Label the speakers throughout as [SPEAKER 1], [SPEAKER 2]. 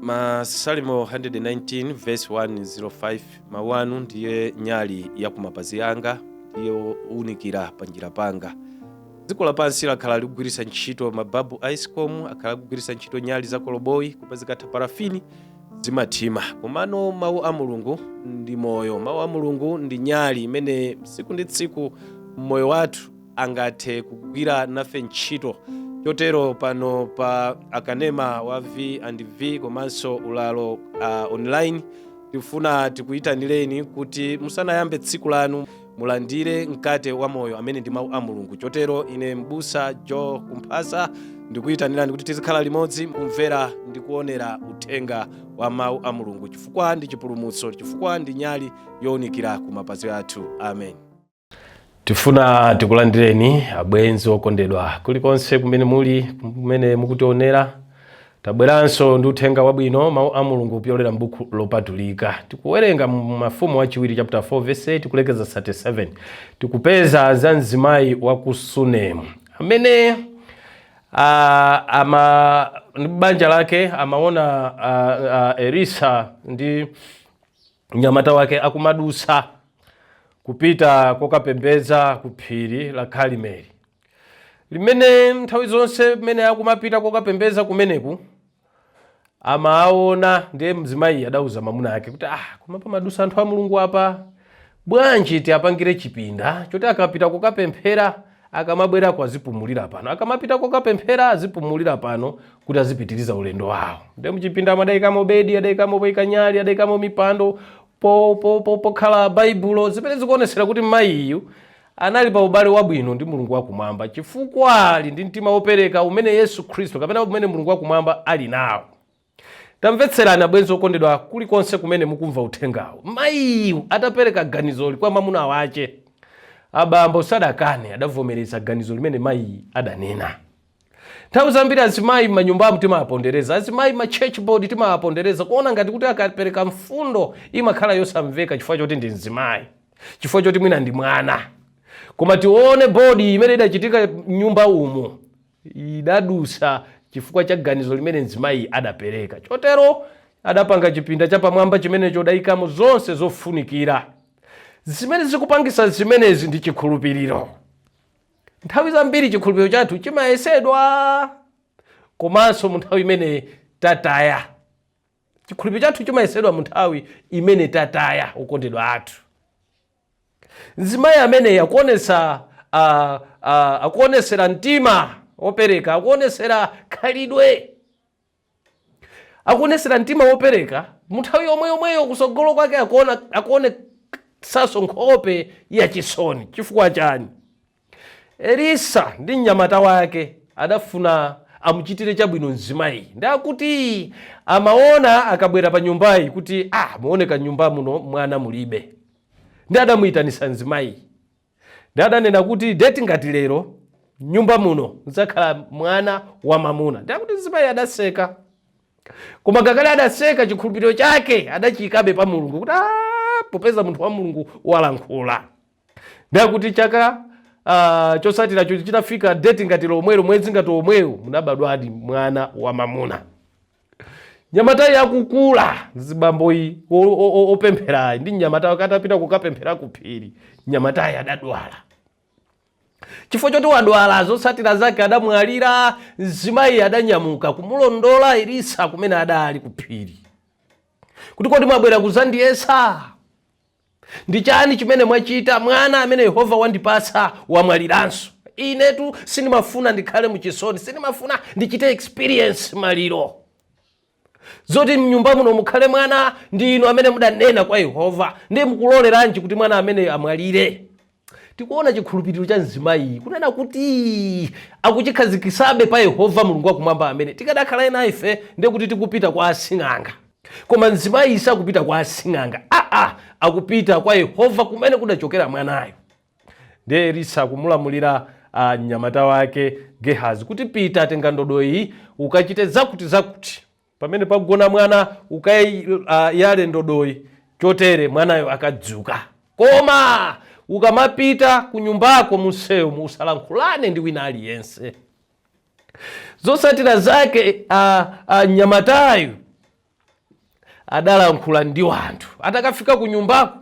[SPEAKER 1] Masalimo 119 verse 105 mawanu ndiye nyali ya kumapazi anga, ndiye unikira panjira panga. Dziko lapansi lakhala likugwiritsa ntchito mababu icecom, akhala kugwiritsa ntchito nyali za koloboyi kupazikatha parafini zimathima. Komano mawu a Mulungu ndi moyo, mawu a Mulungu ndi nyali imene tsiku ndi tsiku moyo wathu angathe kugwira nafe ntchito. Chotero pano pa akanema wa V&V komanso ulalo online tifuna tikuyitanireni kuti musanayambe tsiku lanu mulandire mkate wa moyo amene ndi mawu a Mulungu. Chotero ine Mbusa Joe Kumphasa ndikuyitanirani kuti tizikhala limodzi kumvera ndi kuonera uthenga wa mawu a Mulungu, chifukwa ndi chipulumutso, chifukwa ndi nyali yowunikira ku mapazi athu. Amen. Tifuna tikulandireni abwenzi okondedwa kulikonse kumene muli, kumene mukutionera. Tabweranso ndi uthenga wabwino, mawu a Mulungu pyolera m'buku lopatulika. Tikuwerenga Mafumu wachiwiri chapter 4 verse 8 tikulekeza 37. Tikupeza za mzimayi wa ku Sunemu amene banja lake amaona Elisa ndi mnyamata wake akumadusa kupita kokapembedza ku phiri la Karimeli, limene nthawi zonse mmene akumapita kokapembedza kumeneku amaona. Ndiye mzimayi adauza mamuna ake kuti koma pamadusa anthu a Mulungu apa, bwanji tiapangire chipinda choti akapita kokapemphera akamabwera kwa azipumulira pano, akamapita kokapemphera azipumulira pano kuti azipitiriza ulendo wawo. Ndiye mchipinda amadayikamo bedi, adayikamo nyali, adayikamo mipando pokhala baibulo, zimene zikuonesera kuti mayiyu anali pa ubale wabwino ndi Mulungu wakumwamba, chifukwa ali ndi mtima wopereka umene Yesu Khristu kapena umene Mulungu wakumwamba ali nawo. Tamvetserani abwenzi okondedwa kulikonse kumene mukumva uthengawo. Mayiyu atapereka ganizoli kwa mamuna wache, abambo sadakane, adavomereza ganizo limene mayi adanena. Nthawi zambiri azimayi m'manyumbamu timawapondereza, azimayi ma church board timawapondereza, kuona ngati kuti akapereka mfundo imakhala yosamveka chifukwa choti ndi mzimayi, chifukwa choti mwina ndi mwana. Koma tione bodi imene idachitika nyumba umo idadusa chifukwa cha ganizo limene mzimayi adapereka. Chotero adapanga chipinda chapamwamba chimene chodayikamo zonse zofunikira. Zimene zikupangisa zimenezi ndi chikhulupiriro. Nthawi zambiri chikhulupiriro chathu chimayesedwa, komanso mu nthawi imene tataya. Chikhulupiriro chathu chimayesedwa mu nthawi imene tataya okondedwa athu. Mzimayi amene akuonesera mtima wopereka, akuonesera khalidwe, akuonesera mtima wopereka, mu nthawi yomweyo kusogolo kwake akuone saso nkhope ya chisoni. Chifukwa chani? Elisa ndi mnyamata wake adafuna amuchitire chabwino mzimayi, ndakuti amaona akabwera pa nyumbayi kuti muoneka nyumba muno mwana mulibe. Ndi adamuyitanisa mzimayi, ndi adanena kuti deti ngati lero nyumba muno nzakhala mwana wa mamuna. Ndakuti mzimayi adaseka, koma ngakale adaseka chikhulupiriro chake adachikabe pa Mulungu kuti popeza munthu wa Mulungu walankhula. Ndakuti chaka chosatira chitafika, deti ngati lomwelo, mwezi ngati omwewo, munabadwadi mwana wa mamuna. Nyamatayi akukula, zibamboyi opempherayi ndi nyamatayi akatapita kukapemphera ku phiri, nyamatayi adadwala. Chifukwa choti wadwala, zosatira zake adamwalira, mzimayi adanyamuka kumulondola Elisa kumene adali ku phiri, kuti kodi mwabwera kuzandiyesa? Ndi chani chimene mwachita? Mwana amene Yehova wandipasa wamwaliranso. Inetu sinimafuna ndikhale muchisoni, sinimafuna ndichite experience maliro. Zoti mnyumba muno mukhale mwana ndi inu amene mudanena kwa Yehova, ndi mukuloleranji kuti mwana amene amwalire? Tikuona chikhulupiriro cha mzimayi kunena kuti akuchikhazikisabe pa Yehova Mulungu wakumwamba amene tikadakhala ena ife ndiye kuti tikupita kwa asing'anga. Koma mzimayi sakupita kwa asing'anga, akupita kwa Yehova kumene kudachokera mwanayo. Ndiye Elisa akumulamulira mnyamata wake Gehazi kuti pita tenga ndodoyi ukachite zakuti. Pamene pagona mwana ukayale ndodoyi, chotere mwanayo akadzuka. Koma ukamapita ku nyumbako munsewu musalankhulane ndi wina aliyense. Zosatira zake nyamatayo adalankhula ndi wanthu. Atakafika ku nyumbako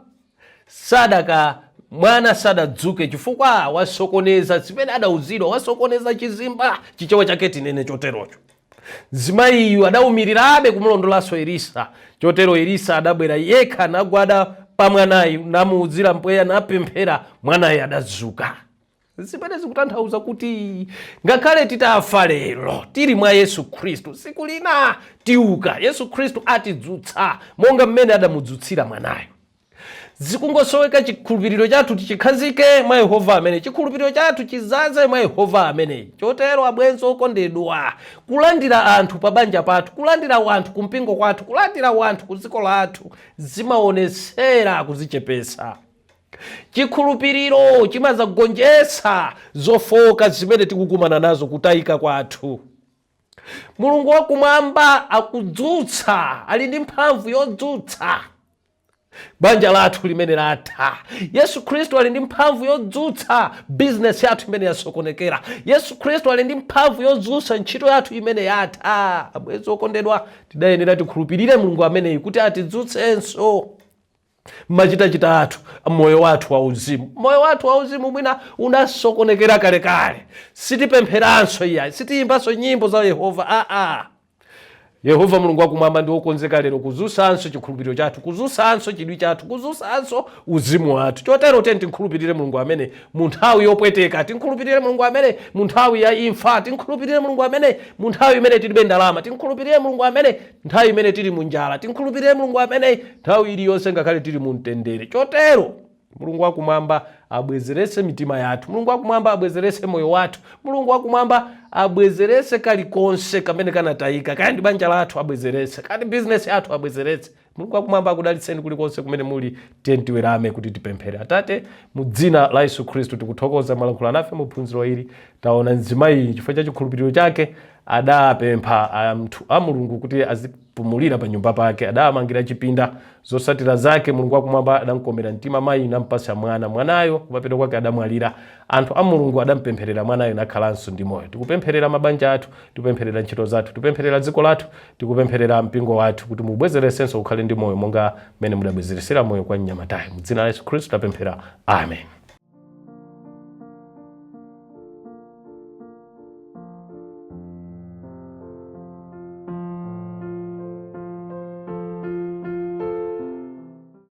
[SPEAKER 1] mwana sadadzuke chifukwa wasokoneza zimene adauzidwa, wasokoneza chizimba chichewa chake tinene choterocho. Zimayiyu adawumirirabe kumulondolanso Elisa, chotero Elisa adabwera yekha nagwada pa mwanayu namuuzira mpweya napemphera, mwanayu adadzuka. Zimene zikutanthauza kuti ngakhale titafa lero tili mwa Yesu Khristu, siku lina tiuka. Yesu Khristu atidzutsa monga mmene adamudzutsira mwanayu. Zikungosoweka chikhulupiriro chathu tichikhazike mwa Yehova amene, chikhulupiriro chathu chizaze mwa Yehova amene. Chotero abwenzi okondedwa, kulandira anthu pa banja pathu, kulandira wanthu ku mpingo kwathu, kulandira wanthu ku dziko lathu zimaonesera kuzichepesa. Chikhulupiriro chimazagonjetsa zofoka zimene tikukumana nazo kutayika kwathu. Mulungu wakumwamba akudzutsa, ali ndi mphamvu yodzutsa banja lathu limene latha. Yesu Khristu ali ndi mphamvu yodzutsa business yathu imene yasokonekera. Yesu Khristu ali ndi mphamvu yodzutsa ntchito yathu imene yatha. Abwenzi okondedwa, tidayenera tikhulupirire Mulungu ameneyi kuti atidzutsenso machitachita athu, moyo wathu wauzimu. Moyo wathu wauzimu mwina unasokonekera kalekale, sitipempheranso iyayi, sitiyimbanso nyimbo za Yehova. Yehova Mulungu wakumwamba ndi wokonzeka lero kuzutsanso chikhulupiriro chathu, kuzutsanso chidwi chathu, kuzutsanso uzimu wathu. Chotero tinkhulupirire Mulungu amene mu nthawi yopweteka, tinkhulupirire Mulungu amene mu nthawi ya imfa, tinkhulupirire Mulungu amene mu nthawi imene tilibe ndalama, tinkhulupirire Mulungu amene nthawi imene tili mu njala, tinkhulupirire Mulungu amene nthawi iliyonse ngakhale tili mu mtendere. Chotero Mulungu wakumwamba abwezerese mitima yathu, Mulungu wakumwamba abwezerese moyo wathu, Mulungu wakumwamba abwezerese kalikonse kamene kanatayika, kandi banja lathu abwezerese, kandi business yathu abwezerese. Mulungu wakumwamba akudalitseni kulikonse kumene muli. Tiwerame kuti tipemphere. Atate, mu dzina la Yesu Khristu tikuthokoza mwalankhula nafe mu phunziro ili. Taona mzimayi chifukwa cha chikhulupiriro chake adapempha anthu a Mulungu kuti azipumulira pa nyumba pake, adamangira chipinda zotsatira zake. Mulungu wakumwamba adamkomera mtima mayi nampasa mwana, mwanayo kupapita kwake adamwalira. Anthu a Mulungu adampempherera mwanayo nakhalanso ndi moyo. Tikupempherera mabanja athu, tikupempherera ntchito zathu, tikupempherera dziko lathu, tikupempherera mpingo wathu kuti mubwezeresenso ukhale ndi moyo monga mmene mudabwezeresera moyo kwa mnyamatayo. Mu dzina la Yesu Khristu tapemphera, amen.